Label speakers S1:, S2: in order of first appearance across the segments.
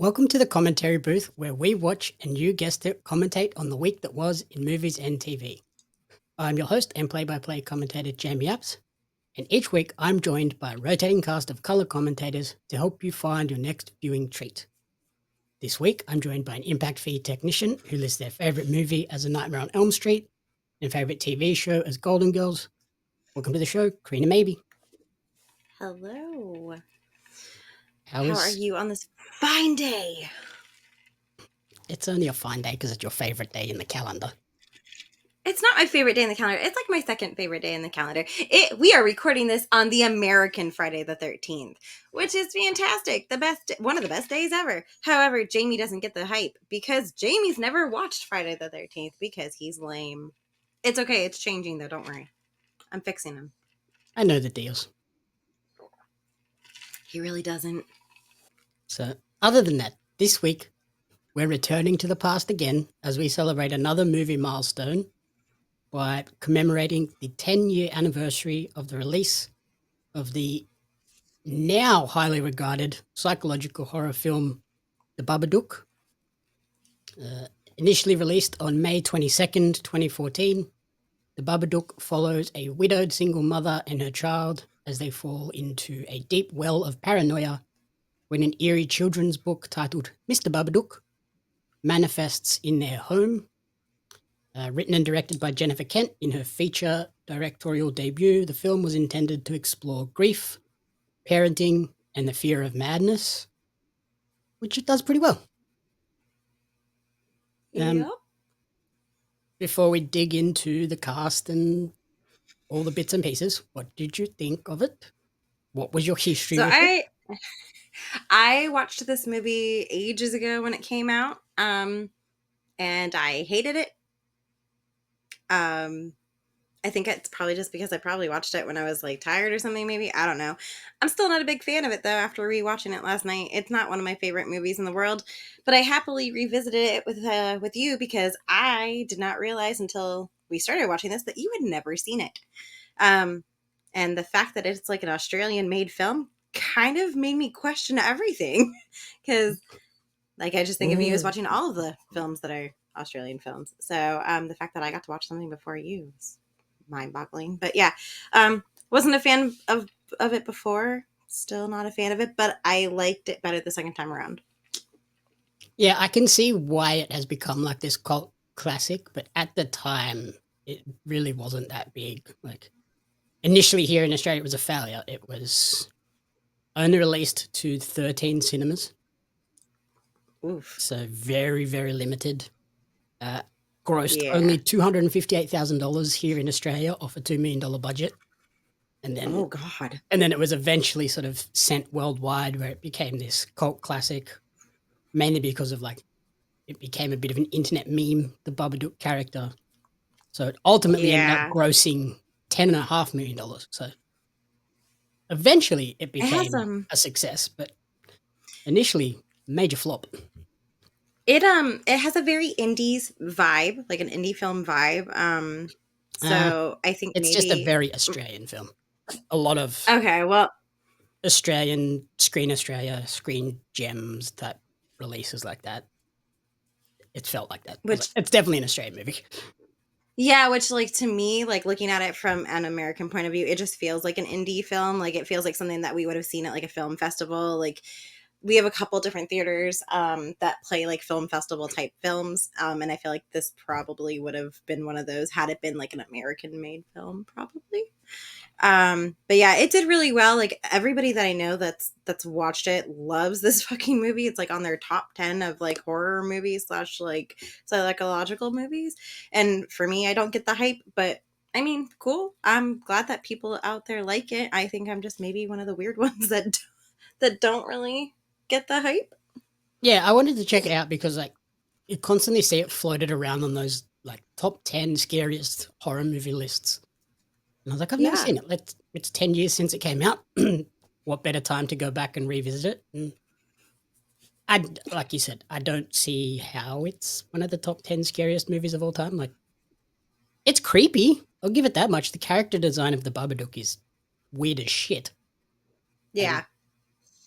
S1: Welcome to the commentary booth where we watch and you guessed it, commentate on the week that was in movies and TV. I'm your host and play-by-play commentator Jamie Apps, and each week I'm joined by a rotating cast of color commentators to help you find your next viewing treat. This week I'm joined by an impact fee technician who lists their favorite movie as A Nightmare on Elm Street and favorite TV show as Golden Girls. Welcome to the show, Corrina Mabey.
S2: Hello.
S1: How
S2: are you on this fine day?
S1: It's only a fine day because it's your favorite day in the calendar.
S2: It's not my favorite day in the calendar. It's like my second favorite day in the calendar. We are recording this on the American Friday the 13th, which is fantastic. One of the best days ever. However, Jamie doesn't get the hype because Jamie's never watched Friday the 13th because he's lame. It's okay. It's changing though. Don't worry. I'm fixing him.
S1: I know the deals.
S2: He really doesn't.
S1: So, other than that, this week we're returning to the past again as we celebrate another movie milestone by commemorating the 10-year anniversary of the release of the now highly regarded psychological horror film, The Babadook. Initially released on May 22nd, 2014, The Babadook follows a widowed single mother and her child as they fall into a deep well of paranoia when an eerie children's book titled Mr. Babadook manifests in their home. Written and directed by Jennifer Kent in her feature directorial debut, the film was intended to explore grief, parenting, and the fear of madness, which it does pretty well.
S2: Yep.
S1: Before we dig into the cast and all the bits and pieces, what did you think of it? What was your history with it?
S2: I watched this movie ages ago when it came out, and I hated it. I think it's probably just because I probably watched it when I was like tired or something, maybe. I don't know. I'm still not a big fan of it though after rewatching it last night. It's not one of my favorite movies in the world, but I happily revisited it with you because I did not realize until we started watching this that you had never seen it. And the fact that it's like an Australian made film kind of made me question everything because like I just think of you as watching all of the films that are Australian films. So the fact that I got to watch something before you is mind-boggling. But yeah, wasn't a fan of it before. Still not a fan of it, but I liked it better the second time around.
S1: Yeah, I can see why it has become like this cult classic, but at the time it really wasn't that big. Like initially here in Australia it was a failure. It was only released to 13 cinemas.
S2: Oof.
S1: So very, very limited. Grossed only $258,000 here in Australia off a $2 million budget. And then,
S2: oh God.
S1: And then it was eventually sort of sent worldwide where it became this cult classic, mainly because of like, it became a bit of an internet meme, the Babadook character. So it ultimately ended up grossing $10.5 million. So eventually it became a success, but initially major flop.
S2: It has a very indies vibe, like an indie film vibe. So I think
S1: it's just a very Australian film. A lot of Australian Screen Australia, Screen Gems type releases like that. It felt like that. It's definitely an Australian movie.
S2: Yeah, which like to me, like looking at it from an American point of view, it just feels like an indie film. Like it feels like something that we would have seen at like a film festival. Like we have a couple different theaters that play like film festival type films. And I feel like this probably would have been one of those had it been like an American made film, probably. But yeah, it did really well. Like everybody that I know that's watched it loves this fucking movie. It's like on their top 10 of like horror movies / like psychological movies. And for me, I don't get the hype, but I mean, cool. I'm glad that people out there like it. I think I'm just maybe one of the weird ones that don't really get the hype.
S1: Yeah, I wanted to check it out because like you constantly see it floated around on those like top 10 scariest horror movie lists. And I was like, I've never seen it. It's 10 years since it came out. What better time to go back and revisit it? And like you said, I don't see how it's one of the top 10 scariest movies of all time. Like, it's creepy. I'll give it that much. The character design of the Babadook is weird as shit.
S2: Yeah.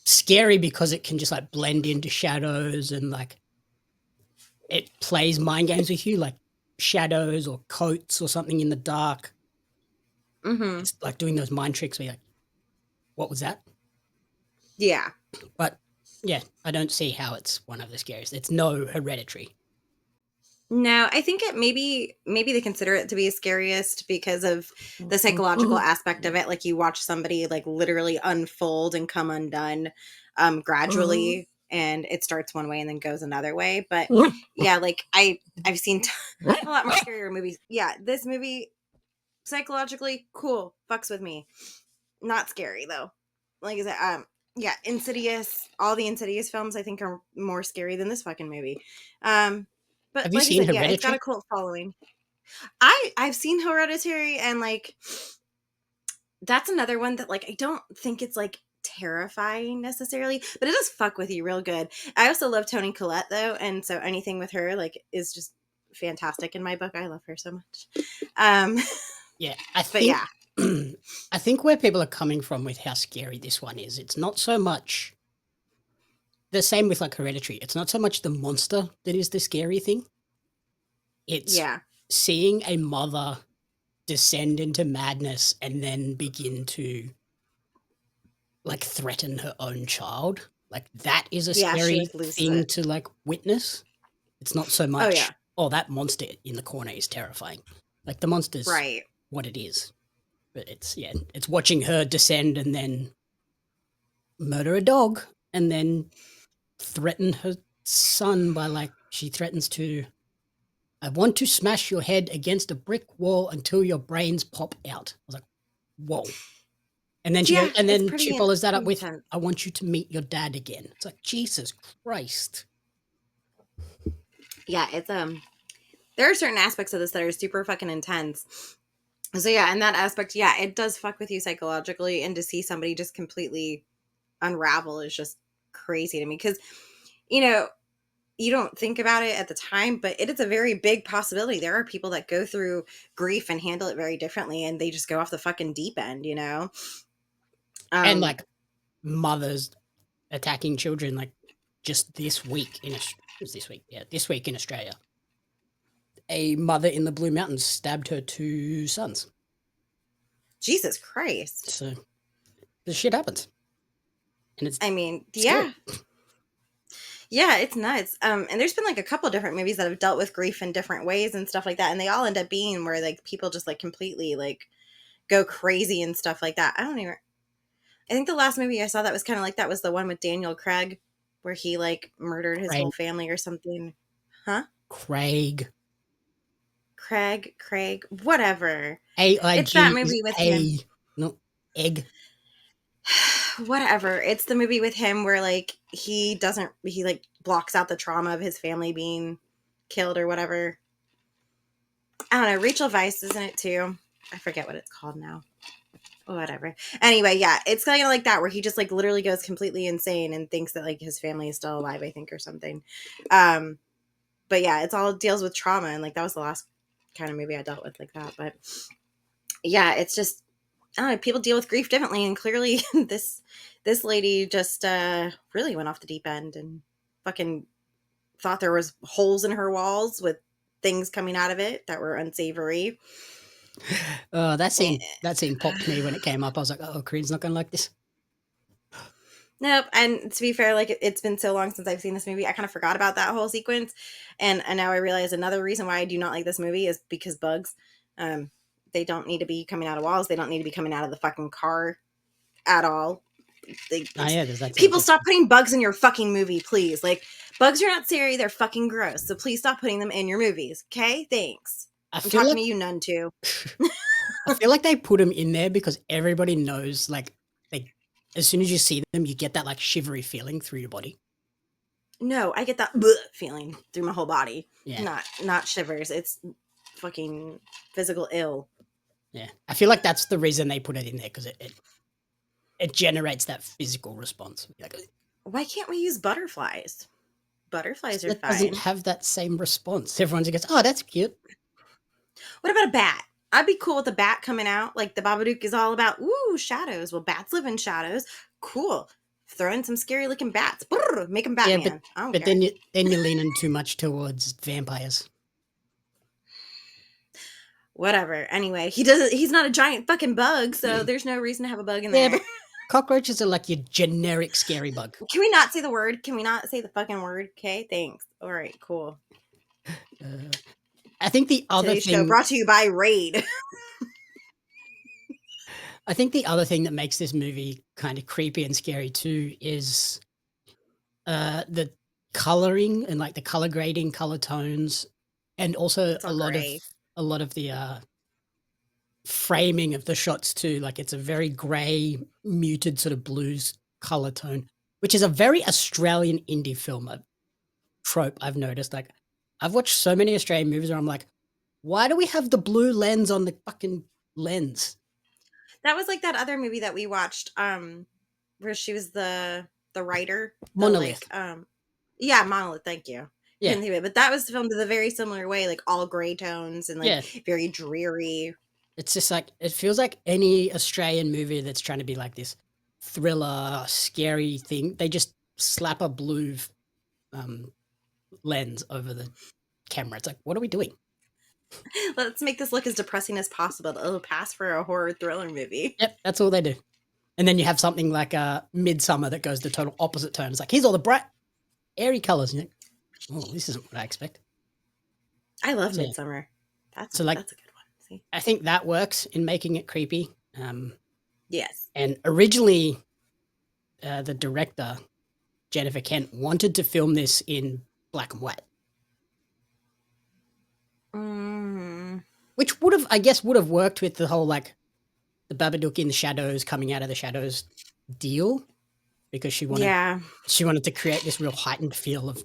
S1: scary because it can just like blend into shadows and like it plays mind games with you, like shadows or coats or something in the dark.
S2: Mm-hmm.
S1: It's like doing those mind tricks where you're like, what was that?
S2: Yeah.
S1: But yeah, I don't see how it's one of the scariest. It's no Hereditary.
S2: No, I think it maybe they consider it to be scariest because of the psychological aspect of it. Like you watch somebody like literally unfold and come undone gradually, and it starts one way and then goes another way. But yeah, like I've seen a lot more scarier movies. Yeah, this movie psychologically cool, fucks with me. Not scary though. Like I said, yeah, Insidious, all the Insidious films I think are more scary than this fucking movie. But
S1: Have you
S2: like I
S1: seen
S2: said, yeah, it's got a
S1: Hereditary?
S2: cult following. I've seen Hereditary, and like that's another one that like I don't think it's like terrifying necessarily, but it does fuck with you real good. I also love Toni Collette though, and so anything with her like is just fantastic in my book. I love her so much. Um,
S1: Yeah,
S2: but yeah,
S1: I think where people are coming from with how scary this one is, it's not so much the same with like Hereditary. It's not so much the monster that is the scary thing. It's
S2: yeah,
S1: seeing a mother descend into madness and then begin to like threaten her own child. Like that is a
S2: yeah. She
S1: scary
S2: like loses
S1: thing
S2: it.
S1: to like witness. It's not so
S2: Oh yeah,
S1: much, oh, that monster in the corner is terrifying. Like the monster's
S2: right.
S1: what it is. But it's yeah, it's watching her descend and then murder a dog and then threaten her son by like she threatens to I want to smash your head against a brick wall until your brains pop out. I was like, whoa. And then she goes,
S2: Yeah,
S1: and
S2: it's
S1: then she
S2: pretty
S1: follows that up with,
S2: intense.
S1: I want you to meet your dad again. It's like, Jesus Christ.
S2: Yeah, it's there are certain aspects of this that are super fucking intense. So yeah, in that aspect, yeah, it does fuck with you psychologically, and to see somebody just completely unravel is just crazy to me because you know you don't think about it at the time, but it is a very big possibility. There are people that go through grief and handle it very differently, and they just go off the fucking deep end, you know.
S1: And
S2: Um,
S1: like mothers attacking children, like just this week in was this week? Yeah, this week in Australia. A mother in the Blue Mountains stabbed her two sons.
S2: Jesus Christ.
S1: So the shit happens. And it's
S2: I mean,
S1: scary.
S2: yeah, yeah, it's nuts. And there's been like a couple different movies that have dealt with grief in different ways and stuff like that, and they all end up being where like people just like completely like go crazy and stuff like that. I don't even. I think the last movie I saw that was kind of like that was the one with Daniel Craig, where he like murdered his
S1: Craig.
S2: whole family or something. Huh?
S1: Craig.
S2: Craig, whatever. It's that
S1: AIG is
S2: movie with him.
S1: A, not egg.
S2: Whatever. It's the movie with him where like he like blocks out the trauma of his family being killed or whatever. I don't know. Rachel Weisz is in it too. I forget what it's called now. Whatever. Anyway, yeah, it's kind of like that where he just like literally goes completely insane and thinks that like his family is still alive, I think, or something. Um, but yeah, it's all deals with trauma, and like that was the last kind of movie I dealt with like that. But yeah, it's just I don't know, people deal with grief differently, and clearly this lady just really went off the deep end and fucking thought there was holes in her walls with things coming out of it that were unsavory.
S1: That scene popped me when it came up. I was like, oh, Corinne's not gonna like this.
S2: Nope. And to be fair, like it's been so long since I've seen this movie, I kind of forgot about that whole sequence. And now I realize another reason why I do not like this movie is because bugs. Um, they don't need to be coming out of walls. They don't need to be coming out of the fucking car at all.
S1: Oh yeah, there's that scene
S2: People
S1: too.
S2: stop putting bugs in your fucking movie, please. Like bugs are not scary. They're fucking gross. So please stop putting them in your movies. Okay? Thanks.
S1: I
S2: I'm
S1: feel
S2: talking
S1: like
S2: to you, none too.
S1: I feel like they put them in there because everybody knows, like, they, as soon as you see them, you get that like shivery feeling through your body.
S2: No, I get that bleh feeling through my whole body.
S1: Yeah,
S2: Not shivers. It's fucking physical ill.
S1: yeah. I feel like that's the reason they put it in there because it generates that physical response. Like,
S2: Why can't we use butterflies? Butterflies are
S1: it doesn't
S2: fine.
S1: have that same response. Everyone just goes, "Oh, that's cute."
S2: What about a bat? I'd be cool with a bat coming out. Like the Babadook is all about, ooh, shadows. Well, bats live in shadows. Cool. throw in some scary looking bats. Brrr, make him
S1: Yeah,
S2: Batman. I don't
S1: but
S2: care.
S1: then you're leaning too much towards vampires.
S2: Whatever. Anyway, he's not a giant fucking bug, so there's no reason to have a bug in
S1: Yeah,
S2: there.
S1: but cockroaches are like your generic scary bug.
S2: Can we not say the word? Can we not say the fucking word? Okay, thanks. All right, cool.
S1: I think the other
S2: Today's show
S1: thing
S2: brought to you by Raid.
S1: I think the other thing that makes this movie kind of creepy and scary too is the coloring and like the color grading, color tones, and also
S2: It's all gray.
S1: a lot of the framing of the shots too. Like it's a very gray, muted sort of blues color tone, which is a very Australian indie film trope I've noticed. Like I've watched so many Australian movies where I'm like, why do we have the blue lens on the fucking lens?
S2: That was like that other movie that we watched, where she was the writer, the
S1: Monolith.
S2: like, yeah, Monolith. Thank you.
S1: Yeah.
S2: Couldn't think of it, but that was filmed in a very similar way, like all gray tones and like
S1: Yeah.
S2: very dreary.
S1: It's just like it feels like any Australian movie that's trying to be like this thriller, scary thing. They just slap a blue lens over the camera. It's like, what are we doing?
S2: Let's make this look as depressing as possible. It'll pass for a horror thriller movie.
S1: Yep, that's all they do. And then you have something like Midsummer that goes the total opposite tone. It's like, here's all the bright, airy colors. And you're like, oh, this isn't what I expect.
S2: I love
S1: So,
S2: Midsummer. That's a good one. See?
S1: I think that works in making it creepy.
S2: Yes.
S1: And originally, the director, Jennifer Kent, wanted to film this in black and white. Which would have worked with the whole like the Babadook in the shadows coming out of the shadows deal, because she wanted to create this real heightened feel of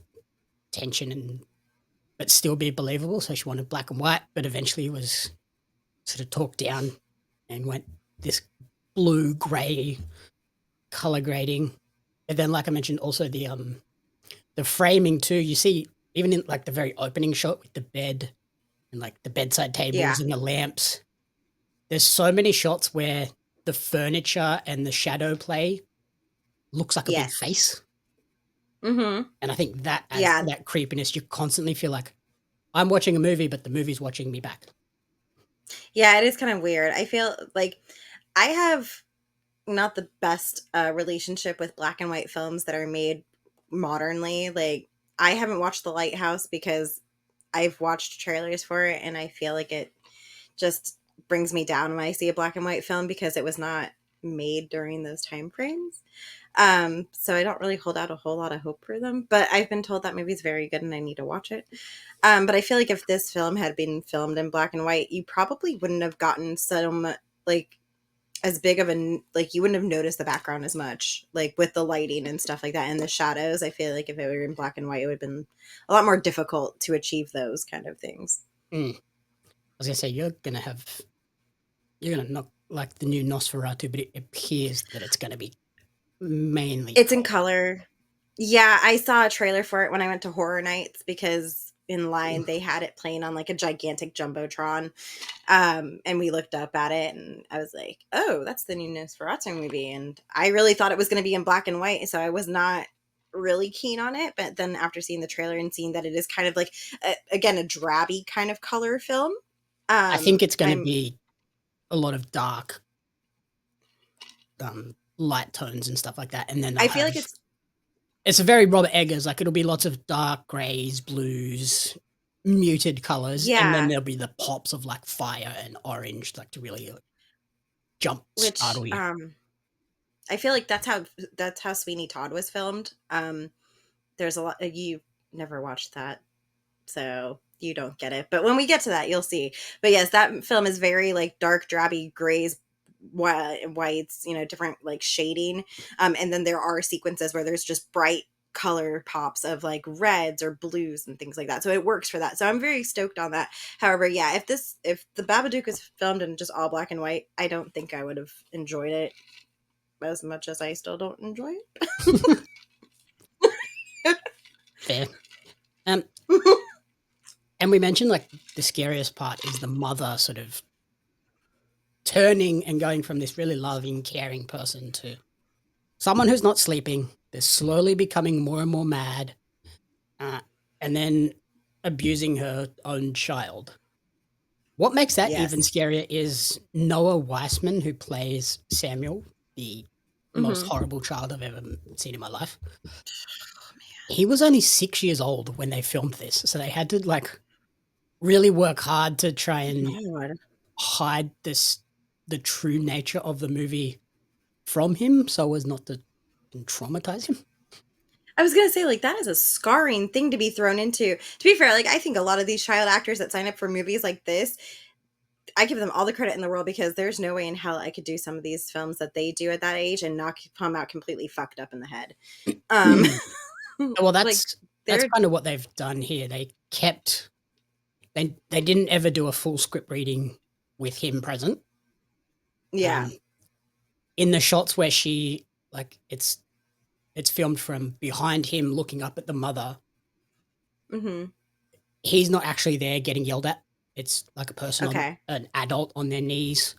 S1: tension but still be believable. So she wanted black and white, but eventually was sort of talked down and went this blue gray color grading. And then, like I mentioned, also the framing too. You see, even in like the very opening shot with the bed and like the bedside tables and the lamps, there's so many shots where the furniture and the shadow play looks like a big face.
S2: Mm-hmm.
S1: And I think that adds to that creepiness. You constantly feel like I'm watching a movie, but the movie's watching me back.
S2: Yeah, it is kind of weird. I feel like I have not the best relationship with black and white films that are made modernly. Like, I haven't watched The Lighthouse because I've watched trailers for it, and I feel like it just brings me down when I see a black and white film because it was not made during those time frames. So I don't really hold out a whole lot of hope for them, but I've been told that movie's very good and I need to watch it. But I feel like if this film had been filmed in black and white, you probably wouldn't have gotten some like as big of like you wouldn't have noticed the background as much, like with the lighting and stuff like that and the shadows. I feel like if it were in black and white, it would have been a lot more difficult to achieve those kind of things.
S1: I was gonna say you're gonna knock like the new Nosferatu, but it appears that it's gonna be mainly
S2: in color. Yeah, I saw a trailer for it when I went to Horror Nights because in line they had it playing on like a gigantic jumbotron, and we looked up at it and I was like, oh, that's the new Nosferatu movie, and I really thought it was going to be in black and white, so I was not really keen on it. But then after seeing the trailer and seeing that it is kind of like again a drabby kind of color film,
S1: I think it's going to be a lot of dark light tones and stuff like that, and then
S2: I feel like
S1: it's a very Robert Eggers, like it'll be lots of dark grays, blues, muted colors, and then there'll be the pops of like fire and orange, like to really startle you.
S2: I feel like that's how Sweeney Todd was filmed. There's a lot you never watched that, so you don't get it. But when we get to that, you'll see. But yes, that film is very like dark, drabby grays, whites, different like shading. And then there are sequences where there's just bright color pops of like reds or blues and things like that. So it works for that. So I'm very stoked on that. However, yeah, if the Babadook was filmed in just all black and white, I don't think I would have enjoyed it as much as I still don't enjoy it.
S1: Fair. And we mentioned like the scariest part is the mother sort of turning and going from this really loving, caring person to someone who's not sleeping. They're slowly becoming more and more mad, uh, and then abusing her own child. What makes that even
S2: Yes.
S1: scarier is Noah Weissman, who plays Samuel, the most
S2: Mm-hmm.
S1: horrible child I've ever seen in my life. He was only 6 years old when they filmed this, so they had to like really work hard to try and
S2: God.
S1: hide the true nature of the movie from him, so as not to traumatize him.
S2: I was gonna say, like, that is a scarring thing to be thrown into. To be fair, like, I think a lot of these child actors that sign up for movies like this, I give them all the credit in the world because there's no way in hell I could do some of these films that they do at that age and not come out completely fucked up in the head. Um,
S1: Well,
S2: like
S1: that's
S2: they're
S1: kind of what they've done here. They didn't ever do a full script reading with him present.
S2: yeah.
S1: Um, in the shots where she like it's filmed from behind him looking up at the mother,
S2: Mm-hmm.
S1: he's not actually there getting yelled at. It's like a person on
S2: Okay.
S1: an adult on their knees.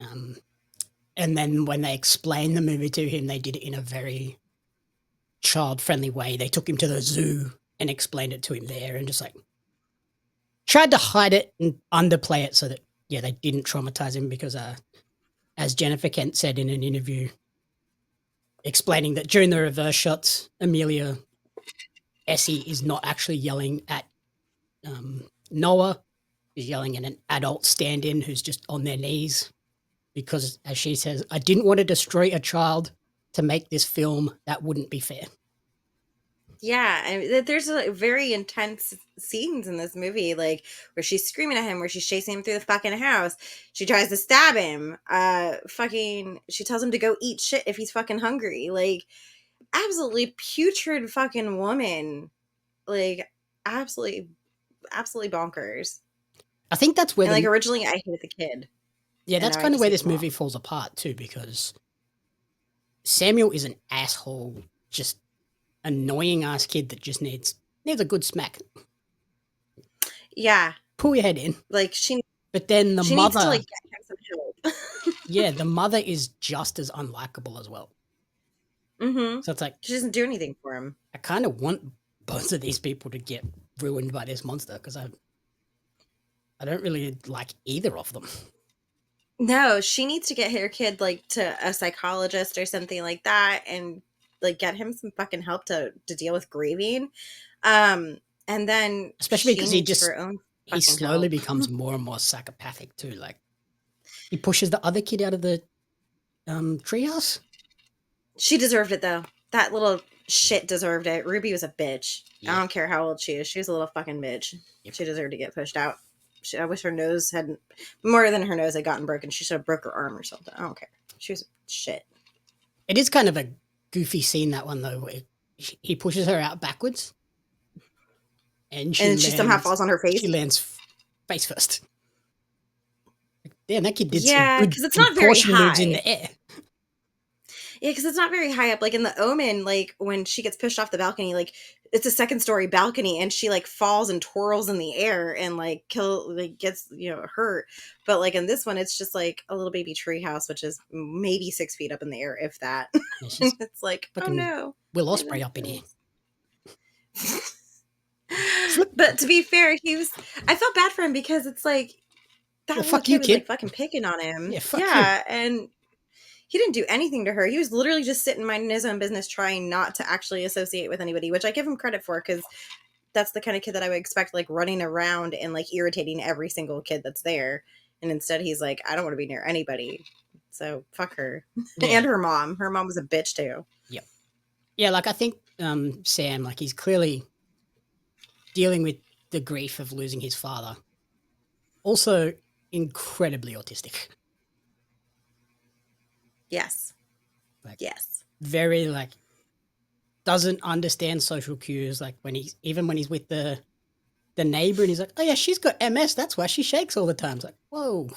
S1: Um, and then when they explained the movie to him, they did it in a very child friendly way. They took him to the zoo and explained it to him there and just like tried to hide it and underplay it so that, yeah, they didn't traumatize him because, as Jennifer Kent said in an interview, explaining that during the reverse shots, Amelia Essie is not actually yelling at Noah, she's yelling at an adult stand-in who's just on their knees because, as she says, I didn't want to destroy a child to make this film. That wouldn't be fair.
S2: Yeah, and there's like very intense scenes in this movie, like where she's screaming at him, where she's chasing him through the fucking house. She tries to stab him. Fucking, she tells him to go eat shit if he's fucking hungry. Like, absolutely putrid fucking woman. Like, absolutely, absolutely bonkers.
S1: I think that's where
S2: And like
S1: the
S2: originally, I hated the kid,
S1: yeah,
S2: and
S1: that's
S2: now I
S1: kind of
S2: just
S1: where
S2: hate
S1: this
S2: the
S1: movie
S2: mom.
S1: falls apart too, because Samuel is an asshole, just annoying ass kid that just needs a good smack.
S2: Yeah,
S1: Pull your head in.
S2: like
S1: But then the
S2: she needs to
S1: mother,
S2: like get him some help.
S1: yeah, the mother is just as unlikable as well.
S2: Mm-hmm.
S1: So it's like
S2: She doesn't do anything for him.
S1: I kind of want both of these people to get ruined by this monster because I don't really like either of them.
S2: No, she needs to get her kid like to a psychologist or something like that and like get him some fucking help to deal with grieving. Um and then
S1: Especially
S2: she
S1: because
S2: needs her own
S1: he
S2: fucking
S1: slowly
S2: help.
S1: becomes more and more psychopathic too. Like he pushes the other kid out of the treehouse.
S2: She deserved it though. That little shit deserved it. Ruby was a bitch. I
S1: Yeah.
S2: don't care how old she is. She was a little fucking bitch.
S1: Yep.
S2: She deserved to get pushed out. I wish her nose hadn't more than her nose had gotten broken. She should have broke her arm or something. I don't care. She was shit.
S1: It is kind of a goofy scene, that one though, where he pushes her out backwards and
S2: And she somehow falls on her
S1: she
S2: face.
S1: lands face first. Damn, that kid did some
S2: Yeah,
S1: good
S2: because it's not very
S1: contortion moves in
S2: high.
S1: the air.
S2: Yeah, because it's not very high up. Like in the Omen, like when she gets pushed off the balcony, like it's a second story balcony, and she like falls and twirls in the air and gets hurt. But like in this one, it's just like a little baby tree house, which is maybe 6 feet up in the air, if that.
S1: Yeah,
S2: And
S1: she's
S2: it's like, oh
S1: fucking
S2: no.
S1: Will Ospreay up in here.
S2: But to be fair, I felt bad for him because it's like that
S1: Yeah,
S2: little
S1: fuck you,
S2: kid was like
S1: kid.
S2: fucking picking on him.
S1: Yeah, fuck you.
S2: Yeah, and he didn't do anything to her. He was literally just sitting minding his own business, trying not to actually associate with anybody, which I give him credit for because that's the kind of kid that I would expect, like running around and like irritating every single kid that's there. And instead, he's like, I don't want to be near anybody. So fuck her
S1: Yeah.
S2: and her mom. Her mom was a bitch too.
S1: Yep. Yeah, like I think Sam, like he's clearly dealing with the grief of losing his father. Also incredibly autistic.
S2: Yes.
S1: Like
S2: Yes.
S1: very like doesn't understand social cues. Like when he's with the neighbor and he's like, oh yeah, she's got MS. That's why she shakes all the time. It's like, whoa.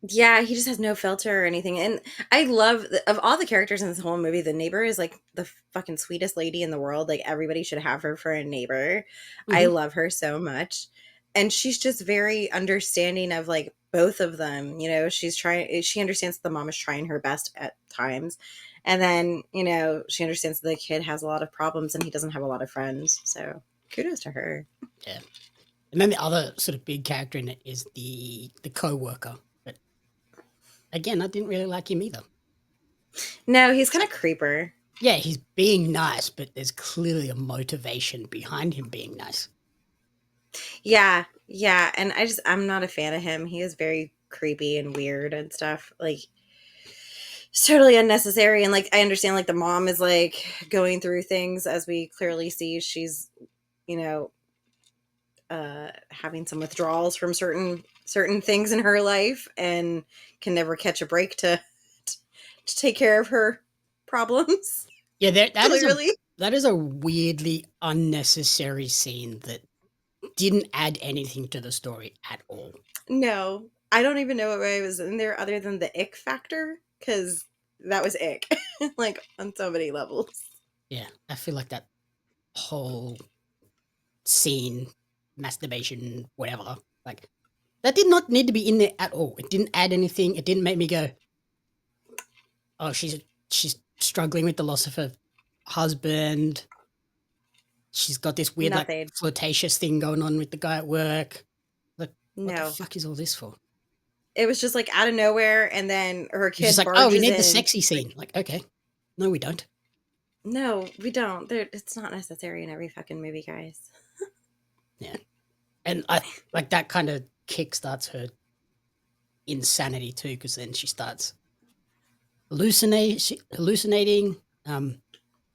S2: Yeah, he just has no filter or anything. And I love of all the characters in this whole movie, the neighbor is like the fucking sweetest lady in the world. Like everybody should have her for a neighbor. I
S1: Mhm.
S2: love her so much. And she's just very understanding of like both of them. You know, she understands the mom is trying her best at times. And then, you know, she understands the kid has a lot of problems and he doesn't have a lot of friends. So kudos to her.
S1: Yeah. And then the other sort of big character in it is the coworker. But again, I didn't really like him either.
S2: No, he's kind of creeper.
S1: Yeah, he's being nice, but there's clearly a motivation behind him being nice.
S2: Yeah, yeah. And I'm not a fan of him. He is very creepy and weird and stuff. Like, it's totally unnecessary. And like, I understand like the mom is like going through things, as we clearly see. She's, you know, having some withdrawals from certain things in her life and can never catch a break to take care of her problems.
S1: Yeah, that
S2: Clearly.
S1: that is a weirdly unnecessary scene that didn't add anything to the story at all.
S2: No, I don't even know what I was in there other than the ick factor, because that was ick, like on so many levels.
S1: Yeah, I feel like that whole scene, masturbation, whatever, like that did not need to be in there at all. It didn't add anything. It didn't make me go, "Oh, she's struggling with the loss of her husband. She's got this weird like
S2: Nothing.
S1: flirtatious thing going on with the guy at work." Like, what the
S2: No.
S1: fuck is all this for?
S2: It was just like out of nowhere, and then her
S1: It's
S2: kid
S1: just like,
S2: barges
S1: oh, we need
S2: in.
S1: the sexy scene. Like, okay, no, we don't.
S2: No, we don't. It's not necessary in every fucking movie, guys.
S1: Yeah, and I like that kind of kickstarts her insanity too, because then she starts hallucinating.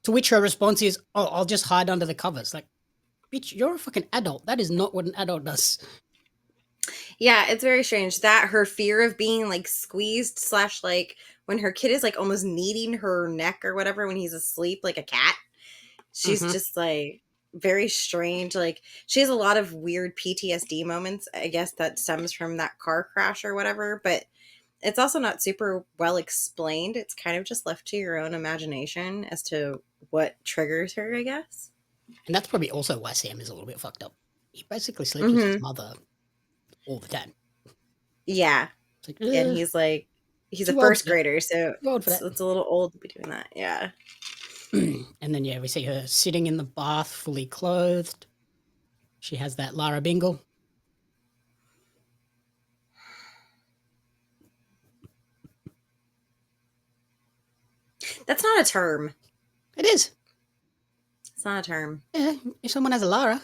S1: To which her response is, "Oh, I'll just hide under the covers." Like, bitch, you're a fucking adult. That is not what an adult does.
S2: Yeah, it's very strange that her fear of being like squeezed slash like when her kid is like almost kneading her neck or whatever when he's asleep like a cat. She's
S1: Mhm.
S2: just like very strange. Like she has a lot of weird PTSD moments, I guess that stems from that car crash or whatever, but it's also not super well explained. It's kind of just left to your own imagination as to what triggers her, I guess.
S1: And that's probably also why Sam is a little bit fucked up. He basically sleeps with his
S2: Mm-hmm.
S1: mother all the time.
S2: Yeah.
S1: It's like,
S2: And he's like, he's a
S1: too old for
S2: first
S1: that.
S2: grader, so
S1: Too old for that.
S2: it's a little old to be doing that. Yeah.
S1: And then, yeah, we see her sitting in the bath, fully clothed. She has that Lara Bingle.
S2: That's not a term.
S1: It is.
S2: It's not a term.
S1: Yeah, if someone has a Lara.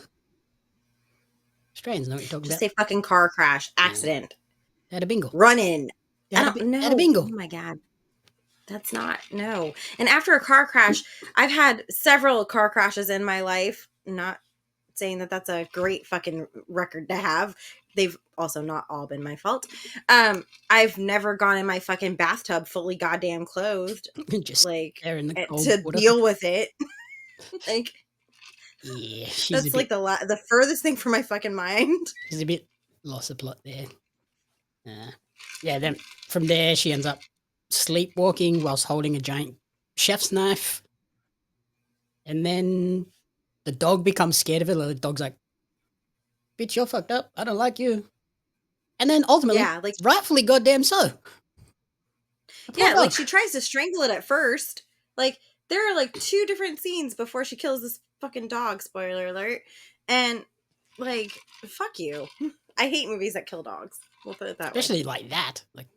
S1: Australians know what you're talking
S2: Just
S1: about.
S2: say fucking car crash, accident,
S1: They had a bingle.
S2: run in.
S1: They
S2: I
S1: had
S2: don't
S1: they had a
S2: know.
S1: bingle.
S2: Oh my God. That's not, no. And after a car crash, I've had several car crashes in my life. Not saying that that's a great fucking record to have. They've also not all been my fault. I've never gone in my fucking bathtub fully goddamn clothed,
S1: Just
S2: like
S1: there in the cold
S2: to
S1: water.
S2: deal with it. Like
S1: Yeah, she's a
S2: that's
S1: bit,
S2: like the furthest thing from my fucking mind.
S1: she's a bit lost the plot there. Yeah, then from there she ends up sleepwalking whilst holding a giant chef's knife. And then the dog becomes scared of it. The dog's like, bitch, you're fucked up. I don't like you. And then ultimately,
S2: Yeah, like
S1: rightfully goddamn so. A poor
S2: yeah, like
S1: dog.
S2: she tries to strangle it at first. Like there are like two different scenes before she kills this fucking dog, spoiler alert. And like fuck you. I hate movies that kill dogs. We'll put it that way.
S1: Especially like that. Like,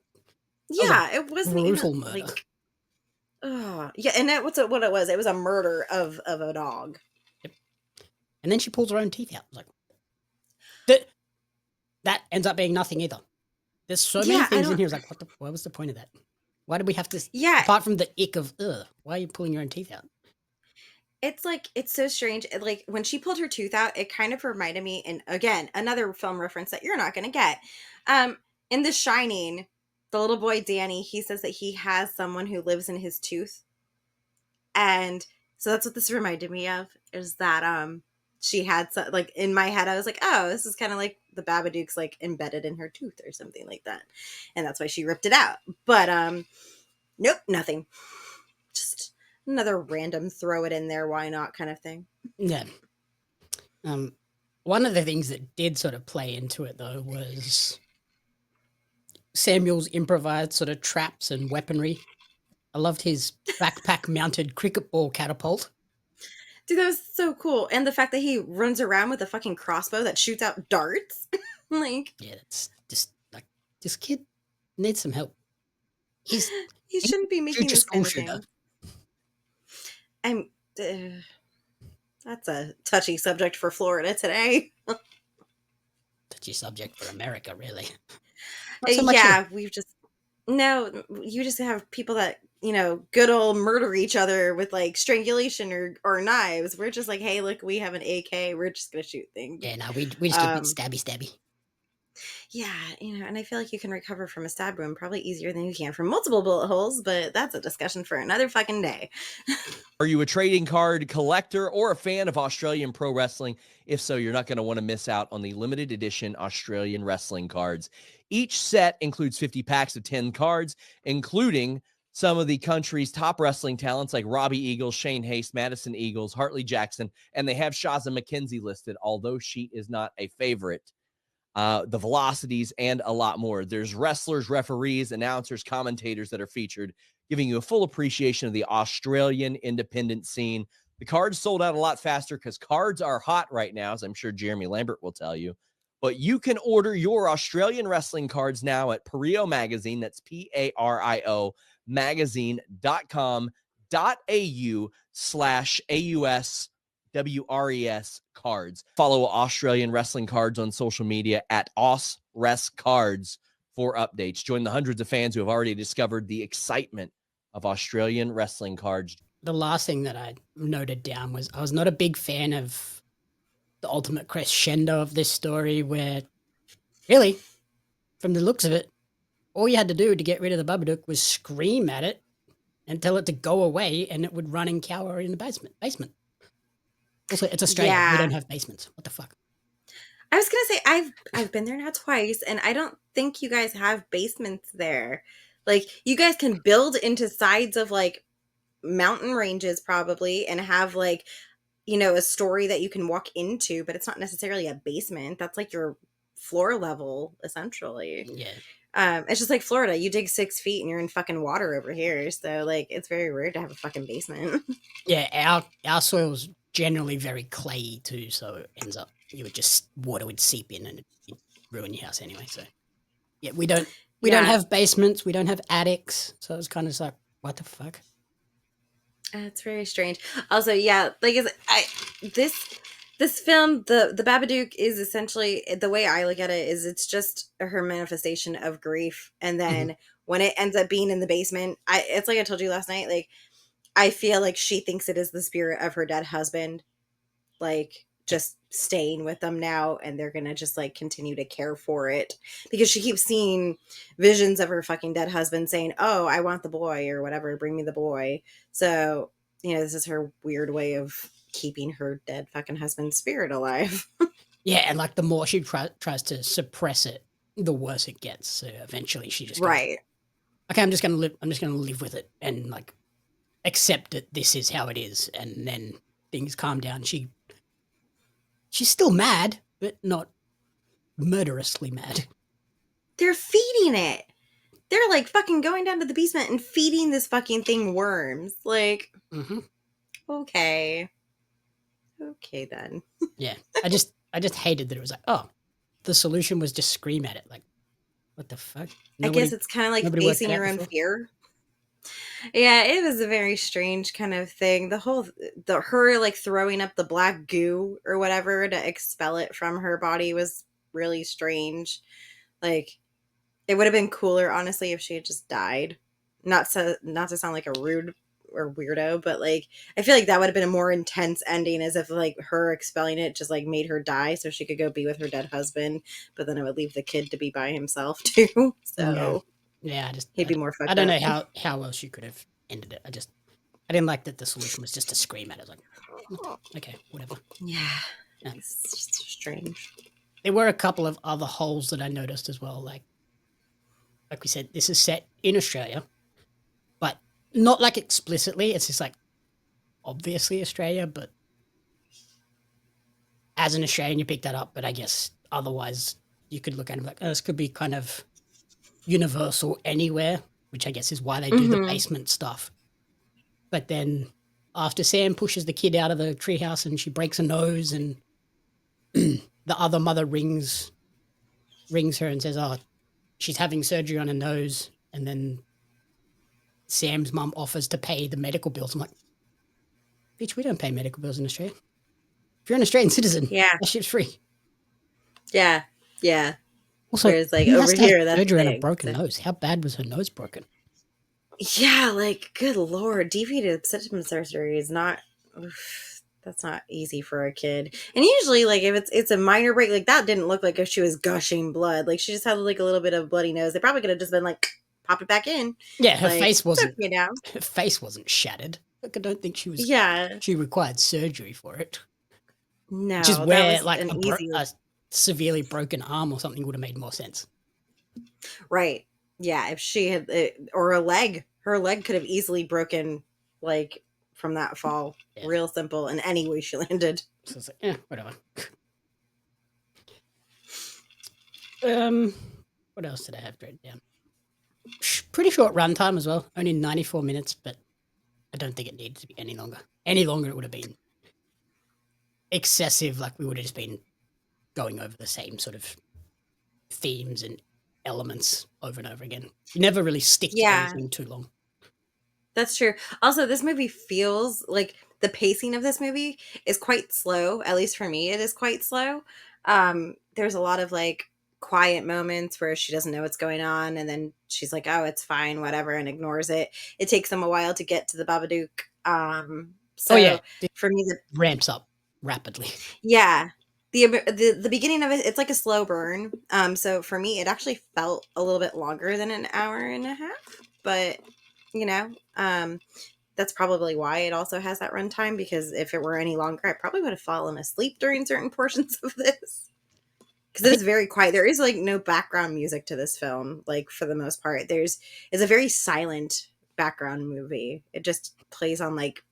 S1: that was a
S2: Yeah, it wasn't
S1: brutal
S2: even
S1: murder.
S2: like yeah, and that what it was. It was a murder of a dog.
S1: And then she pulls her own teeth out. Like, that ends up being nothing either. There's so many
S2: Yeah, I
S1: things in
S2: don't
S1: here. It's like, what was the point of that? Why did we have to,
S2: yeah,
S1: apart from the ick of, why are you pulling your own teeth out?
S2: it's like it's so strange. Like when she pulled her tooth out, it kind of reminded me, and again, another film reference that you're not gonna get. In The Shining, the little boy Danny, he says that he has someone who lives in his tooth. And so that's what this reminded me of, is that she had like in my head I was like, oh, this is kind of like the Babadook's like embedded in her tooth or something like that. And that's why she ripped it out. But nope, nothing. Just another random throw it in there, why not kind of thing.
S1: Yeah. One of the things that did sort of play into it though was Samuel's improvised sort of traps and weaponry. I loved his backpack-mounted cricket ball catapult.
S2: Dude, that was so cool. And the fact that he runs around with a fucking crossbow that shoots out darts. Like,
S1: Yeah, that's just like this kid needs some help. He's
S2: he shouldn't be making
S1: future
S2: this
S1: school
S2: kind of
S1: shooter.
S2: thing. I'm. That's a touchy subject for Florida today.
S1: Touchy subject for America, really. Not so much here.
S2: Yeah, we've just. No, you just have people that, good old murder each other with like strangulation or knives. We're just like, hey, look, we have an AK. We're just going to shoot things.
S1: Yeah, no, we just a bit
S2: Um,
S1: stabby.
S2: Yeah, and I feel like you can recover from a stab wound probably easier than you can from multiple bullet holes, but that's a discussion for another fucking day.
S3: Are you a trading card collector or a fan of Australian pro wrestling? If so, you're not going to want to miss out on the limited edition Australian wrestling cards. Each set includes 50 packs of 10 cards, including some of the country's top wrestling talents like Robbie Eagles, Shane Haste, Madison Eagles, Hartley Jackson, and they have Shaza McKenzie listed, although she is not a favorite. The velocities, and a lot more. There's wrestlers, referees, announcers, commentators that are featured, giving you a full appreciation of the Australian independent scene. The cards sold out a lot faster because cards are hot right now, as I'm sure Jeremy Lambert will tell you. But you can order your Australian wrestling cards now at Pario Magazine. That's PARIO magazine.com.au/AUS WRES cards. Follow Australian Wrestling Cards on social media at AusResCards for updates. Join the hundreds of fans who have already discovered the excitement of Australian wrestling cards.
S1: The last thing that I noted down was I was not a big fan of the ultimate crescendo of this story, where really, from the looks of it, all you had to do to get rid of the Babadook was scream at it and tell it to go away, and it would run and cower in the basement. Also, it's Australia. We
S2: Yeah.
S1: don't have basements. What the fuck?
S2: I was gonna say I've been there now twice, and I don't think you guys have basements there. Like, you guys can build into sides of like mountain ranges probably and have like, a story that you can walk into, but it's not necessarily a basement. That's like your floor level essentially.
S1: Yeah.
S2: It's just like Florida. You dig 6 feet and you're in fucking water over here. So like, it's very rare to have a fucking basement.
S1: Yeah, our soil's generally very clayey too, so it ends up water would seep in and it'd ruin your house anyway. So yeah, we don't have basements, we don't have attics, so it's kind of like, what the fuck?
S2: It's very strange. Also, yeah, like this film, the Babadook, is essentially, the way I look at it is it's just her manifestation of grief, and then when it ends up being in the basement, it's like I told you last night, like I feel like she thinks it is the spirit of her dead husband, like just staying with them now, and they're gonna just like continue to care for it because she keeps seeing visions of her fucking dead husband saying, "Oh, I want the boy," or whatever, "bring me the boy." So, this is her weird way of keeping her dead fucking husband's spirit alive.
S1: Yeah, and like the more she tries to suppress it, the worse it gets. So eventually she just goes,
S2: Right.
S1: okay, I'm just gonna live with it and like accept that this is how it is, and then things calm down. She's still mad, but not murderously mad.
S2: They're feeding it. They're like fucking going down to the basement and feeding this fucking thing worms. Like, okay then.
S1: Yeah, I just hated that it was like, oh, the solution was just scream at it. Like, what the fuck?
S2: I guess it's kind of like facing your own fear. Yeah, it was a very strange kind of thing. Her like throwing up the black goo or whatever to expel it from her body was really strange. Like, it would have been cooler, honestly, if she had just died. Not to sound like a rude or weirdo, but like, I feel like that would have been a more intense ending, as if like her expelling it just like made her die so she could go be with her dead husband, but then it would leave the kid to be by himself too. So
S1: yeah,
S2: he'd be more fucked up.
S1: I don't know how else you could have ended it. I didn't like that the solution was just to scream at it. Like, okay, whatever.
S2: Yeah, it's just strange.
S1: There were a couple of other holes that I noticed as well. Like we said, this is set in Australia, but not like explicitly. It's just like obviously Australia, but as an Australian, you pick that up. But I guess otherwise, you could look at it like, oh, this could be kind of universal anywhere, which I guess is why they do the basement stuff. But then after Sam pushes the kid out of the treehouse and she breaks a nose, and the other mother rings her and says, "Oh, she's having surgery on her nose," and then Sam's mum offers to pay the medical bills. I'm like, bitch, we don't pay medical bills in Australia. If you're an Australian citizen, that shit's free.
S2: Yeah.
S1: Also,
S2: whereas like
S1: who
S2: over
S1: has to have
S2: here, that's
S1: surgery on a
S2: big,
S1: broken
S2: so-
S1: nose. How bad was her nose broken?
S2: Yeah, like good lord, deviated septum surgery is not. That's not easy for a kid. And usually, like if it's a minor break, like that didn't look like if she was gushing blood. Like she just had like a little bit of bloody nose. They probably could have just been like, pop it back in.
S1: Yeah, her
S2: Like,
S1: face wasn't.
S2: okay now.
S1: Her face wasn't shattered. Like, I don't think she was.
S2: Yeah.
S1: She required surgery for it.
S2: No,
S1: Which is
S2: that
S1: where
S2: was
S1: like
S2: an
S1: a severely broken arm or something would have made more sense.
S2: Right. Yeah, if she had or a leg, her leg could have easily broken like from that fall.
S1: Yeah.
S2: Real simple in any way she landed.
S1: So it's like, whatever. What else did I have written down? Pretty short runtime as well. Only 94 minutes, but I don't think it needed to be any longer. Any longer, it would have been excessive. Like we would have just been going over the same sort of themes and elements over and over again. You never really stick to anything too long.
S2: That's true. Also, this movie feels like the pacing of this movie is quite slow. At least for me, it is quite slow. There's a lot of like quiet moments where she doesn't know what's going on, and then she's like, "Oh, it's fine, whatever," and ignores it. It takes them a while to get to the Babadook. So for me,
S1: it ramps up rapidly.
S2: Yeah. The beginning of it, it's like a slow burn. So for me, it actually felt a little bit longer than an hour and a half, but you know, that's probably why it also has that runtime, because if it were any longer, I probably would have fallen asleep during certain portions of this. Because it is very quiet. There is like no background music to this film, like for the most part. It's a very silent background movie. It just plays on like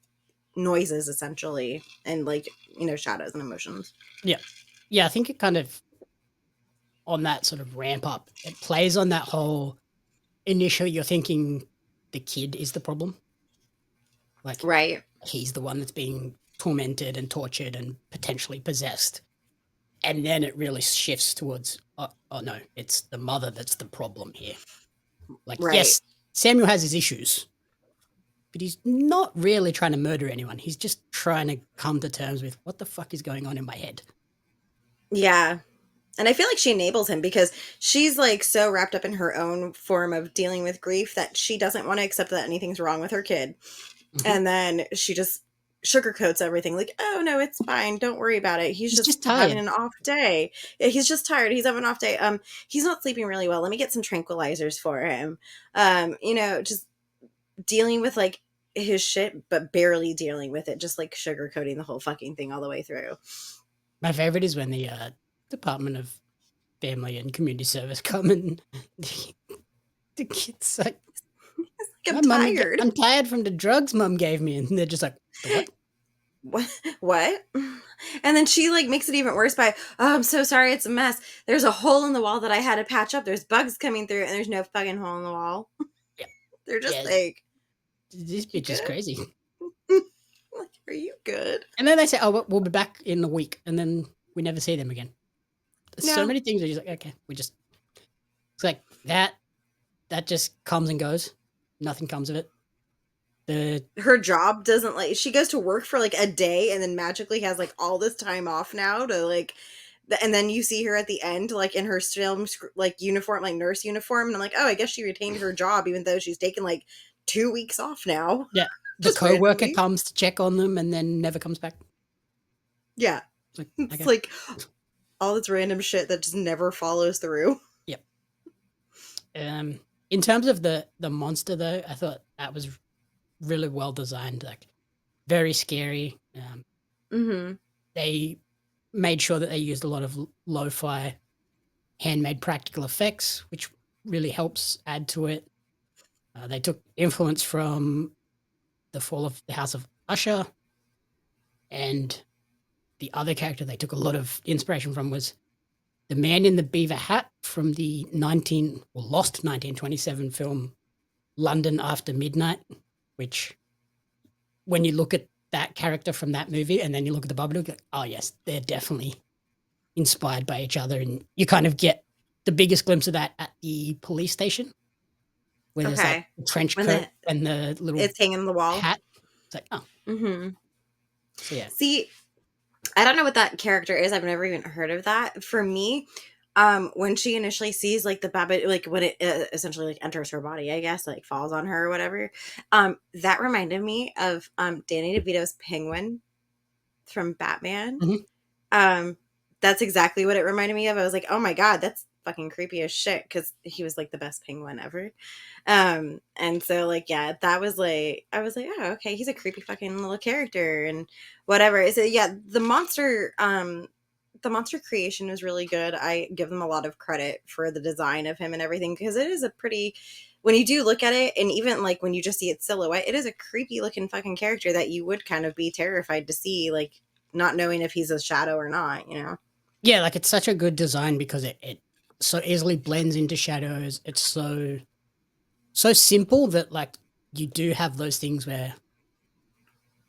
S2: noises essentially, and like, you know, shadows and emotions.
S1: Yeah, I think it kind of, on that sort of ramp up, it plays on that whole initially you're thinking the kid is the problem, like
S2: right,
S1: he's the one that's being tormented and tortured and potentially possessed, and then it really shifts towards oh no, it's the mother that's the problem here. Like yes, Samuel has his issues, but he's not really trying to murder anyone. He's just trying to come to terms with what the fuck is going on in my head.
S2: Yeah. And I feel like she enables him because she's like so wrapped up in her own form of dealing with grief that she doesn't want to accept that anything's wrong with her kid. Mm-hmm. And then she just sugarcoats everything like, oh no, it's fine, don't worry about it. He's just having an off day. He's just tired. He's having an off day. He's not sleeping really well. Let me get some tranquilizers for him. You know, just dealing with like his shit, but barely dealing with it, just like sugarcoating the whole fucking thing all the way through.
S1: My favorite is when the Department of Family and Community Service come and the kid's like,
S2: I'm tired.
S1: I'm tired from the drugs mom gave me. And they're just like,
S2: what? And then she like makes it even worse by, oh, I'm so sorry, it's a mess. There's a hole in the wall that I had to patch up. There's bugs coming through and there's no fucking hole in the wall.
S1: Yeah.
S2: They're just like,
S1: this bitch is crazy.
S2: Like, are you good?
S1: And then they say, oh, we'll be back in a week. And then we never see them again. There's so many things that you're like, okay, it's like that just comes and goes. Nothing comes of it.
S2: Her job doesn't like, she goes to work for like a day and then magically has like all this time off now to like, and then you see her at the end, like in her film, like uniform, like nurse uniform. And I'm like, oh, I guess she retained her job, even though she's taken like 2 weeks off now.
S1: Yeah. The coworker comes to check on them and then never comes back.
S2: Yeah. It's like all this random shit that just never follows through.
S1: Yep. In terms of the monster though, I thought that was really well designed, like very scary. They made sure that they used a lot of lo-fi handmade practical effects, which really helps add to it. They took influence from the fall of the House of Usher, and the other character they took a lot of inspiration from was the man in the beaver hat from the lost 1927 film London After Midnight, which when you look at that character from that movie and then you look at the Babadook, like, oh yes, they're definitely inspired by each other, and you kind of get the biggest glimpse of that at the police station where there's like
S2: Okay.
S1: the trench
S2: When
S1: coat and the little
S2: It's hanging on the wall.
S1: hat. It's like, oh,
S2: Mm-hmm.
S1: so yeah.
S2: See, I don't know what that character is. I've never even heard of that. For me, when she initially sees like the Babadook, like when it essentially like enters her body, I guess, like falls on her or whatever, that reminded me of Danny DeVito's Penguin from Batman.
S1: Mhm.
S2: That's exactly what it reminded me of. I was like, oh my god, that's fucking creepy as shit, because he was like the best penguin ever. And so like, yeah, that was like, I was like, oh, okay, he's a creepy fucking little character and whatever. So yeah, the monster creation was really good. I give them a lot of credit for the design of him and everything, because it is a pretty, when you do look at it, and even like when you just see its silhouette, it is a creepy looking fucking character that you would kind of be terrified to see, like not knowing if he's a shadow or not, you know?
S1: Yeah, like it's such a good design because it so easily blends into shadows. It's so simple that like you do have those things where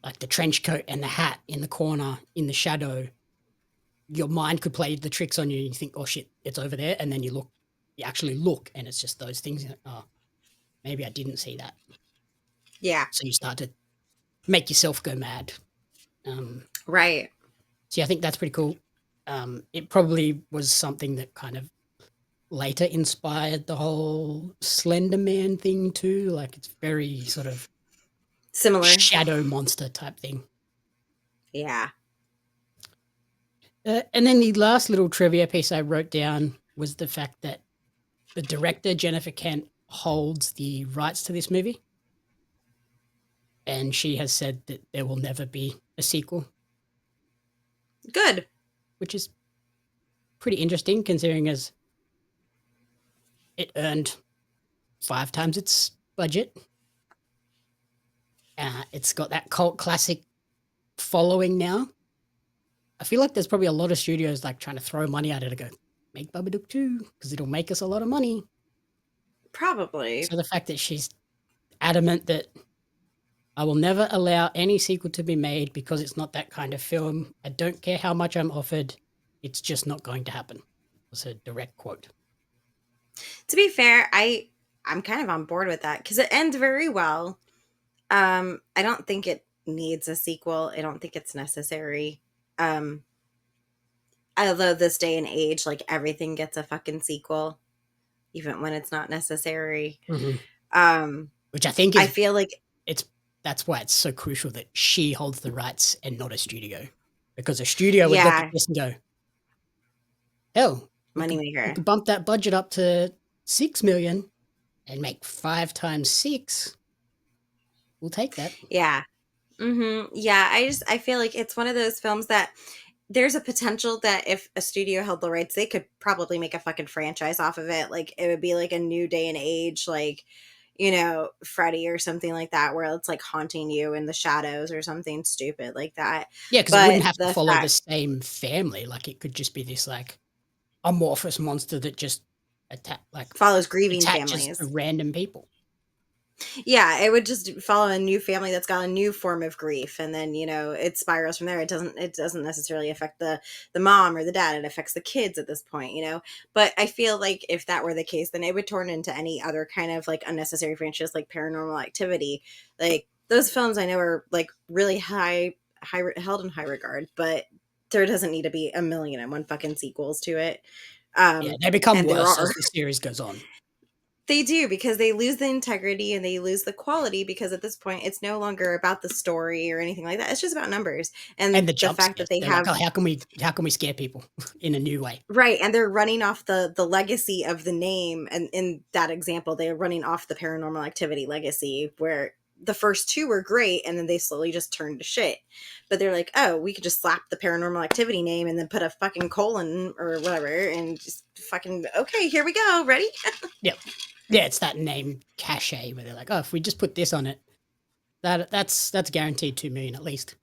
S1: like the trench coat and the hat in the corner in the shadow, your mind could play the tricks on you and you think, oh shit, it's over there. And then you actually look and it's just those things. Like, oh, maybe I didn't see that.
S2: Yeah.
S1: So you start to make yourself go mad.
S2: Right.
S1: So yeah, I think that's pretty cool. It probably was something that kind of later inspired the whole Slender Man thing too. Like it's very sort of
S2: Similar.
S1: shadow monster type thing.
S2: Yeah.
S1: And then the last little trivia piece I wrote down was the fact that the director, Jennifer Kent, holds the rights to this movie. And she has said that there will never be a sequel,
S2: Good.
S1: which is pretty interesting considering as it earned 5 times its budget. It's got that cult classic following now. I feel like there's probably a lot of studios like trying to throw money at it to go, make Babadook 2 because it'll make us a lot of money.
S2: Probably.
S1: So the fact that she's adamant that I will never allow any sequel to be made because it's not that kind of film. I don't care how much I'm offered. It's just not going to happen. Was a direct quote.
S2: To be fair, I'm kind of on board with that because it ends very well. I don't think it needs a sequel. I don't think it's necessary. Although this day and age, like everything gets a fucking sequel, even when it's not necessary.
S1: Mm-hmm. Which I think is,
S2: I feel like
S1: that's why it's so crucial that she holds the rights and not a studio, because a studio would look at this and go, hell,
S2: moneymaker.
S1: we could bump that budget up to $6 million and make 5 times 6. We'll take that.
S2: Yeah. Mm-hmm. Yeah. I feel like it's one of those films that there's a potential that if a studio held the rights, they could probably make a fucking franchise off of it. Like it would be like a new day and age, like, you know, Freddy or something like that, where it's like haunting you in the shadows or something stupid like that.
S1: Yeah, because it wouldn't have to follow the same family. Like it could just be this like amorphous monster that just
S2: follows grieving families,
S1: random people.
S2: Yeah, it would just follow a new family that's got a new form of grief, and then, you know, it spirals from there. It doesn't necessarily affect the mom or the dad. It affects the kids at this point, you know. But I feel like if that were the case, then it would turn into any other kind of like unnecessary franchise, like Paranormal Activity. Like those films, I know are like really high held in high regard, but there doesn't need to be 1,000,001 fucking sequels to it.
S1: Yeah, they become worse as the series goes on.
S2: They do, because they lose the integrity and they lose the quality, because at this point it's no longer about the story or anything like that. It's just about numbers and the fact that they have
S1: like, oh, how can we scare people in a new way?
S2: Right, and they're running off the legacy of the name, and in that example they're running off the Paranormal Activity legacy, where the first 2 were great and then they slowly just turned to shit. But they're like, oh, we could just slap the Paranormal Activity name and then put a fucking colon or whatever and just fucking, okay, here we go, ready?
S1: Yep. Yeah, it's that name cachet where they're like, oh, if we just put this on it, that's guaranteed $2 million at least.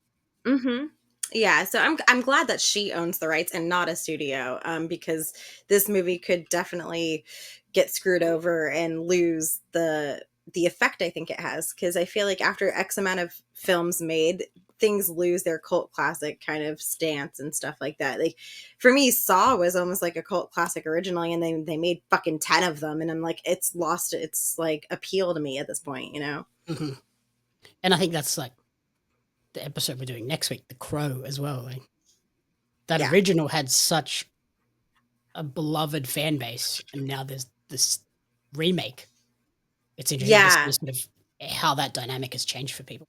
S2: Mm-hmm. Yeah, so I'm glad that she owns the rights and not a studio, because this movie could definitely get screwed over and lose the effect I think it has. Because I feel like after X amount of films made, things lose their cult classic kind of stance and stuff like that. Like for me, Saw was almost like a cult classic originally, and they made fucking 10 of them, and I'm like, it's lost its like appeal to me at this point, you know?
S1: Hmm. And I think that's like the episode we're doing next week, The Crow, as well. Like, that
S2: Yeah.
S1: original had such a beloved fan base, and now there's this remake. It's interesting to
S2: Yeah.
S1: see sort of how that dynamic has changed for people.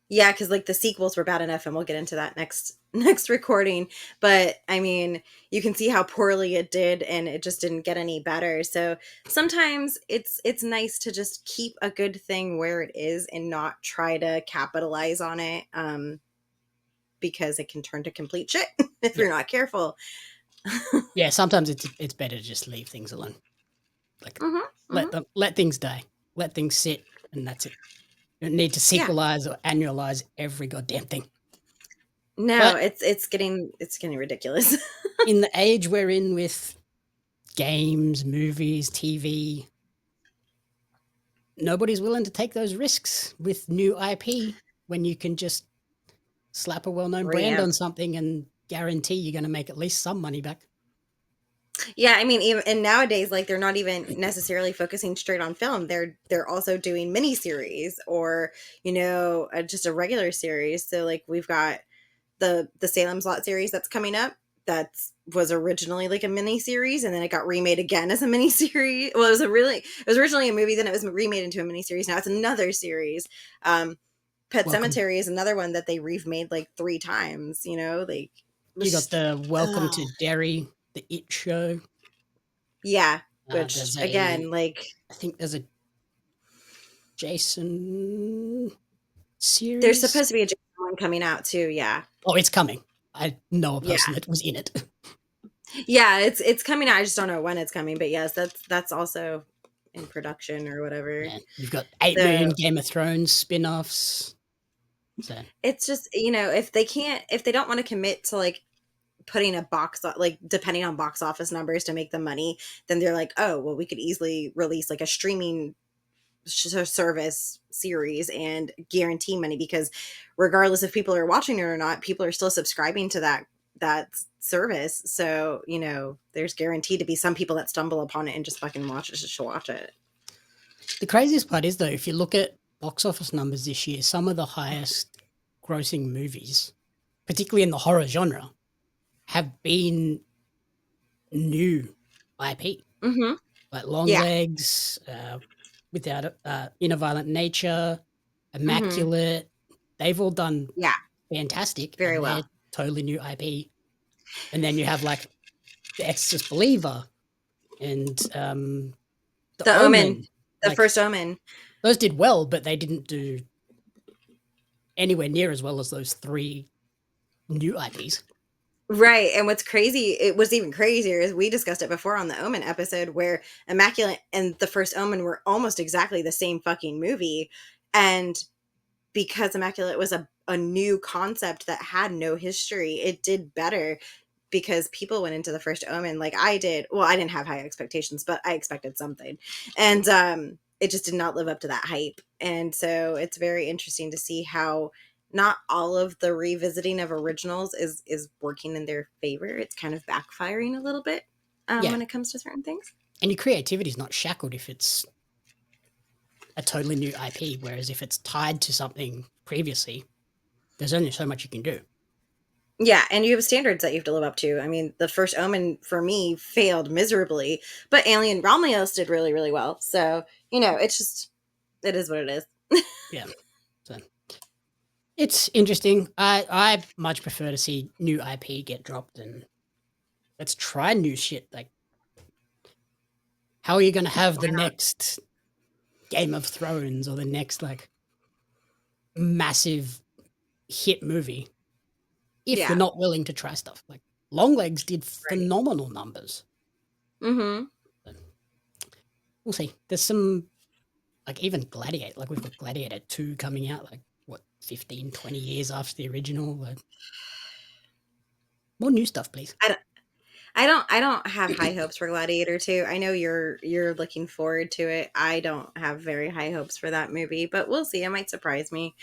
S2: Yeah, because like the sequels were bad enough, and we'll get into that next recording. But I mean, you can see how poorly it did, and it just didn't get any better. So sometimes it's nice to just keep a good thing where it is and not try to capitalize on it, because it can turn to complete shit if you're
S1: Yeah.
S2: not careful.
S1: Yeah, sometimes it's better to just leave things alone. Like let things die, let things sit, and that's it. You don't need to
S2: Yeah.
S1: sequelize or annualize every goddamn thing.
S2: No,
S1: But
S2: it's getting ridiculous.
S1: in the age we're in with games, movies, TV, nobody's willing to take those risks with new IP when you can just slap a well-known brand
S2: Reamp.
S1: on something and guarantee you're going to make at least some money back.
S2: Yeah, I mean, even and nowadays, like they're not even necessarily focusing straight on film. They're also doing miniseries or just a regular series. So like we've got the Salem's Lot series that's coming up. That was originally like a mini series, and then it got remade again as a mini series. Well, it was originally a movie, then it was remade into a mini series. Now it's another series. Pet
S1: Welcome.
S2: Cemetery is another one that they remade like 3 times. Like
S1: You got the Welcome to Derry, the It Show.
S2: yeah, which
S1: There's
S2: again, like
S1: I think there's a Jason
S2: there's
S1: series.
S2: supposed to be a Jason one coming out too. Yeah,
S1: Oh, it's coming. I know a
S2: yeah,
S1: person that was in it.
S2: yeah. It's coming out. I just don't know when it's coming. But yes, that's also in production or whatever.
S1: Yeah, you've got 8 million
S2: So
S1: Game of Thrones spin-offs. So
S2: it's just if they don't want to commit to like putting like depending on box office numbers to make the money, then they're like, oh well, we could easily release like a streaming service series and guarantee money, because regardless if people are watching it or not, people are still subscribing to that service. So there's guaranteed to be some people that stumble upon it and just fucking watch it just to watch it.
S1: the craziest part is, though, if you look at box office numbers this year, some of the highest grossing movies, particularly in the horror genre, have been new IP.
S2: Mm-hmm.
S1: Like
S2: Yeah.
S1: Longlegs, Without Inner Violent Nature,
S2: Mm-hmm.
S1: Immaculate. They've all done
S2: Yeah,
S1: fantastic,
S2: very
S1: and they're
S2: well.
S1: totally new IP. And then you have like The Exorcist Believer and The
S2: The Omen,
S1: Omen.
S2: the
S1: Like
S2: first Omen.
S1: those did well, but they didn't do anywhere near as well as those 3 new IPs.
S2: Right. And what's crazy, it was even crazier, is we discussed it before on the Omen episode, where Immaculate and the first Omen were almost exactly the same fucking movie. And because Immaculate was a new concept that had no history, it did better because people went into the first Omen like I did. Well, I didn't have high expectations, but I expected something. And it just did not live up to that hype. And so it's very interesting to see how not all of the revisiting of originals is working in their favor. It's kind of backfiring a little bit
S1: Yeah.
S2: when it comes to certain things.
S1: And your creativity is not shackled if it's a totally new IP, whereas if it's tied to something previously, there's only so much you can do.
S2: Yeah, and you have standards that you have to live up to. I mean, the first Omen for me failed miserably, but Alien Romulus did really, really well. So, it's just, it is what it is.
S1: Yeah. So it's interesting. I much prefer to see new IP get dropped and let's try new shit. Like, how are you going to have the next Game of Thrones or the next like massive hit movie if
S2: Yeah.
S1: you're not willing to try stuff? Like Longlegs did
S2: Right.
S1: phenomenal numbers.
S2: Mm-hmm.
S1: We'll see. There's some like even Gladiator. Like we've got Gladiator 2 coming out. Like 15, 20 years after the original. More new stuff, please.
S2: I don't have high hopes for Gladiator 2. I know you're looking forward to it. I don't have very high hopes for that movie, but we'll see. It might surprise me.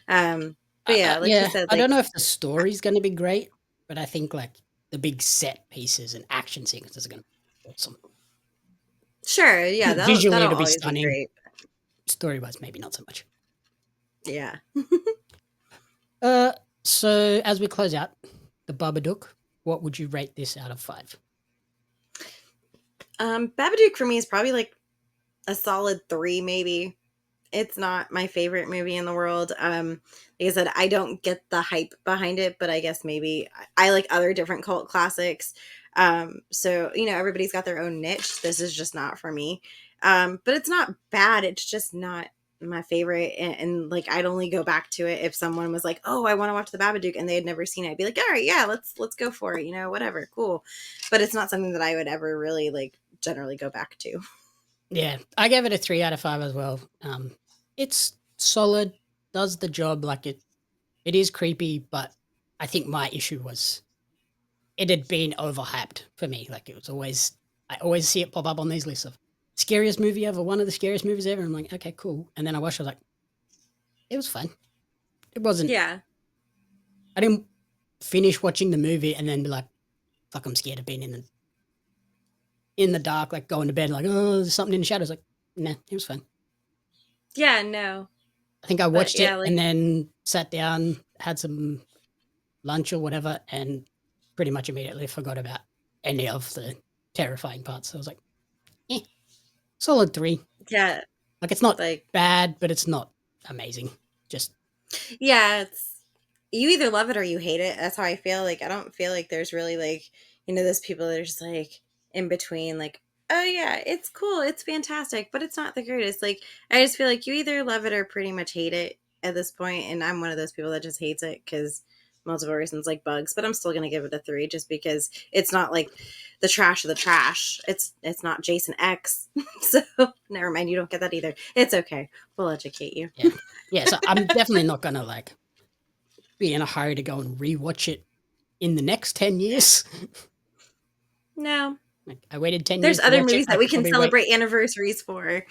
S2: But yeah, like you said,
S1: I
S2: like,
S1: don't know if the story's going to be great, but I think like the big set pieces and action sequences are going to be awesome.
S2: sure, yeah,
S1: Visually
S2: that'll
S1: it'll be
S2: always be
S1: stunning.
S2: great.
S1: Story-wise, maybe not so much.
S2: Yeah.
S1: So as we close out, the Babadook, what would you rate this out of 5?
S2: Babadook for me is probably like a solid 3, maybe. It's not my favorite movie in the world. Like I said, I don't get the hype behind it, but I guess maybe I like other different cult classics. So, everybody's got their own niche. This is just not for me. But it's not bad. It's just not my favorite. And like, I'd only go back to it if someone was like, oh, I want to watch the Babadook, and they had never seen it. I'd be like, all right, yeah, let's go for it. Whatever. Cool. But it's not something that I would ever really like generally go back to.
S1: Yeah, I gave it a 3 out of 5 as well. It's solid, does the job. Like it is creepy, but I think my issue was it had been overhyped for me. Like it was I always see it pop up on these lists of scariest movie ever, one of the scariest movies ever. I'm like, okay, cool. And then I watched, I was like, it was fun. It wasn't.
S2: Yeah.
S1: I didn't finish watching the movie and then be like, fuck, I'm scared of being in the dark, like going to bed, like, oh, there's something in the shadows. Like, nah, it was fun.
S2: Yeah, no.
S1: I think I watched
S2: yeah,
S1: it
S2: like-
S1: and then sat down, had some lunch or whatever, and pretty much immediately forgot about any of the terrifying parts. So I was like, solid 3.
S2: Yeah.
S1: Like it's not
S2: Like,
S1: bad, but it's not amazing. Just
S2: yeah, it's you either love it or you hate it. That's how I feel. Like I don't feel like there's really like, those people that are just like in between, like, oh yeah, it's cool, it's fantastic, but it's not the greatest. Like I just feel like you either love it or pretty much hate it at this point, and I'm one of those people that just hates it because multiple reasons, like bugs, but I'm still gonna give it a 3 just because it's not like the trash of the trash. It's not Jason X. So never mind, you don't get that either. It's okay. We'll educate you.
S1: yeah. So I'm definitely not gonna like be in a hurry to go and rewatch it in the next 10 years.
S2: No.
S1: Like I waited 10
S2: There's
S1: years.
S2: other
S1: to watch
S2: movies
S1: it.
S2: that
S1: I
S2: we
S1: could
S2: can
S1: probably
S2: celebrate anniversaries for.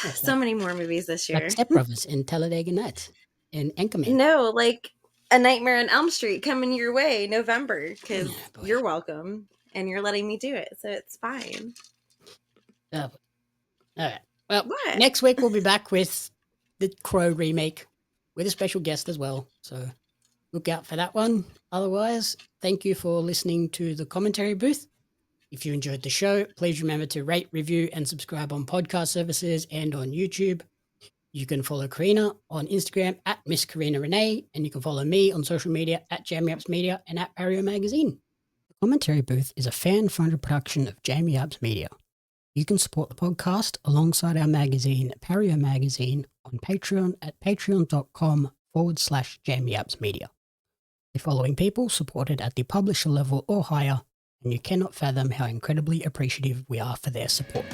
S1: Yeah,
S2: So many more movies this year.
S1: like Step Brothers and Talladega Nights and Anchorman.
S2: No, like A Nightmare on Elm Street coming your way November, because
S1: Oh, boy.
S2: you're welcome and you're letting me do it, so it's fine.
S1: Oh, all right. Well,
S2: What?
S1: next week we'll be back with the Crow remake with a special guest as well. So look out for that one. Otherwise, thank you for listening to the commentary booth. If you enjoyed the show, please remember to rate, review, and subscribe on podcast services and on YouTube. You can follow Corrina on Instagram at Miss Corrina Renee, and you can follow me on social media at Jamie Apps Media and at Paranormal Magazine. The commentary booth is a fan-funded production of Jamie Apps Media. You can support the podcast alongside our magazine, Paranormal Magazine, on Patreon at patreon.com/Jamie Apps Media. The following people supported at the publisher level or higher, and you cannot fathom how incredibly appreciative we are for their support.